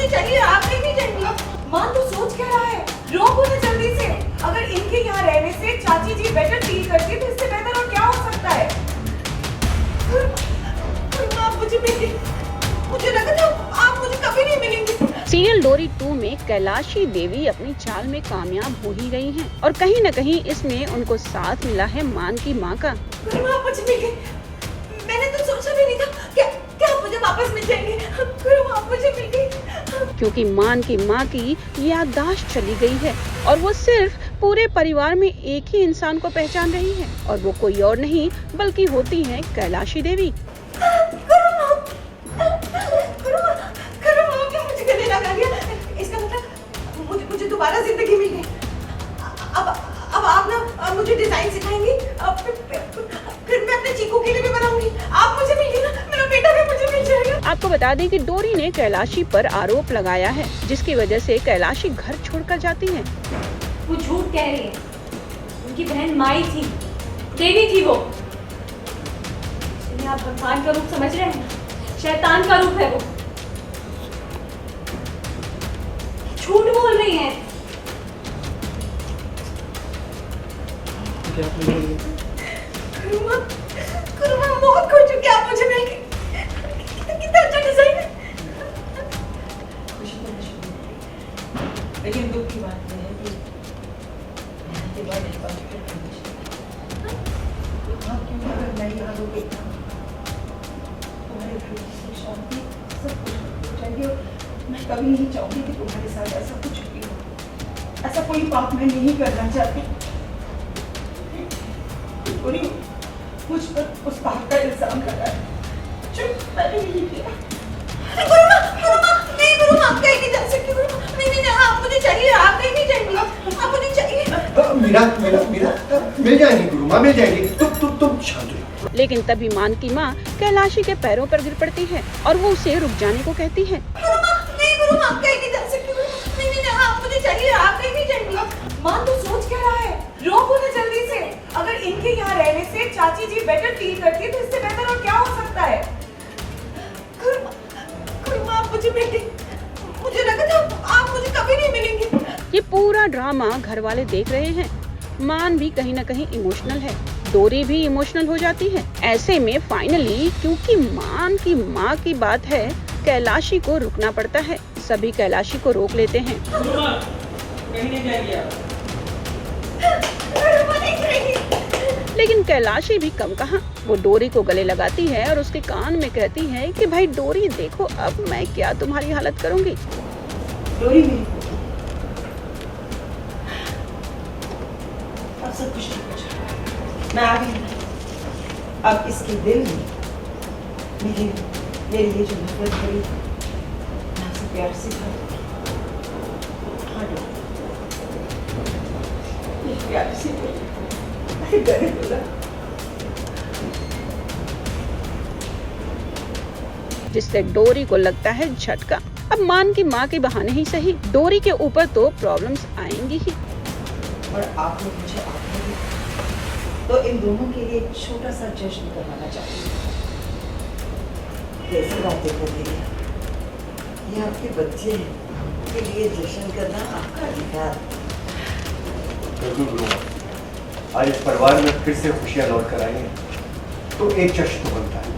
मुझे चाहिए, आप नहीं चाहिए। मान तो सोच क्या रहा है, रोको ना जल्दी से। अगर इनके यहाँ रहने से चाची जी बेटर फील करती है तो इससे बेहतर और क्या हो सकता है। आप मुझे मिली, मुझे लगा था आप मुझे कभी नहीं मिलेंगे। सीरियल डोरी 2 में कैलाशी देवी अपनी चाल में कामयाब हो ही गई हैं और कहीं न कहीं इसमें उनको साथ मिला है मान की मां का। आप मुझे मिल गए, मैंने तो सोचा भी नहीं था क्या आप मुझे वापस मिल जाएंगे। आप मुझे मिल गए क्योंकि मान की मां की याददाश्त चली गई है और वो सिर्फ पूरे परिवार में एक ही इंसान को पहचान रही है और वो कोई और नहीं बल्कि होती है कैलाशी देवी। मुझे गले लगा दिया, इसका मतलब मुझे दोबारा जिंदगी मिल गई। अब आप ना मुझे डिजाइन सिखाएंगी, फिर मैं अपने चीकू के लिए भी बनाऊंगी। आप मुझे मिलिए ना, मेरा बेटा भी मुझे मिल जाएगा। आपको बता दें कि डोरी ने कैलाशी पर आरोप लगाया है जिसकी वजह से कैलाशी घर छोड़कर जाती है। वो झूठ कह रही है, उनकी बहन माई थी, देवी थी वो। आप भगवान का रूप समझ रहे हैं, शैतान का रूप है वो। झूठ बोल रही हैं। मैं बहुत खुश हूँ कि आप मुझे मिल गए। कितना अच्छा डिजाइन है। लेकिन दुख की बात है कि के बाद एक बार फिर क्यों अगर मैं यहाँ रुके तुम्हारे शांति सब कुछ चाहिए। मैं कभी नहीं चाहूँगी कि तुम्हारे साथ ऐसा कुछ भी हो। ऐसा कोई पाप मैं नहीं करना चाहती। मुझ पर उस पाप का इल्जाम लगा है जो मैंने नहीं किया। गुरुमा, आप कहीं नहीं जा सकते। नहीं, आप मुझे चाहिए, आप कहीं नहीं जाएंगे। आप मुझे चाहिए। मीरा मिल जाएंगे गुरुमा, मिल जाएंगे। तुम शांत रहो। लेकिन तभी मान की माँ कैलाशी के पैरों पर गिर पड़ती है और वो उसे रुक जाने को कहती है। गुरुमा, आप कहीं नहीं जा सकते। नहीं, आप मुझे चाहिए, आप कहीं नहीं जाएंगे। मान तो सोच क्या रहा है, रोको ना जल्दी से। अगर इनके यहाँ रहने से चाची जी बेटर फील करती है तो इससे बेहतर और क्या हो सकता है। गुरुमा, आप मुझे मिल गए, मुझे लगा था आप मुझे कभी नहीं मिलेंगे। ये पूरा ड्रामा घर वाले देख रहे हैं। मान भी कहीं न कहीं इमोशनल है, डोरी भी इमोशनल हो जाती है। ऐसे में फाइनली क्योंकि मान की माँ की बात है, कैलाशी को रुकना पड़ता है। सभी कैलाशी को रोक लेते हैं। कहीं नहीं जाएगी आप। लेकिन कैलाशी भी कम कहाँ, वो डोरी को गले लगाती है और उसके कान में कहती है कि भाई डोरी देखो, अब मैं क्या तुम्हारी हालत करूंगी। डोरी मेरी, अब सब कुछ ठीक हो जाएगा। मैं आ गई। अब इसके दिल में मेरे लिए जो नफरत करी, मैं आपसे प्यार से भर दूंगी। हाँ डोरी, प्यार से बोला। जिससे डोरी को लगता है झटका। अब मान की माँ के बहाने ही सही, डोरी के ऊपर तो प्रॉब्लम्स आएंगी ही। और आप लोग मुझे आते हैं तो इन दोनों के लिए एक छोटा सा जश्न करवाना चाहती हूँ। कैसी बातें कर रही हैं, ये आपके बच्चे हैं, के लिए जश्न करना आपका अधिकार। बिल्कुल गुरुमा, आज इस परिवार में फिर से खुशियाँ लौट कर आई हैं तो एक जश्न तो बनता है।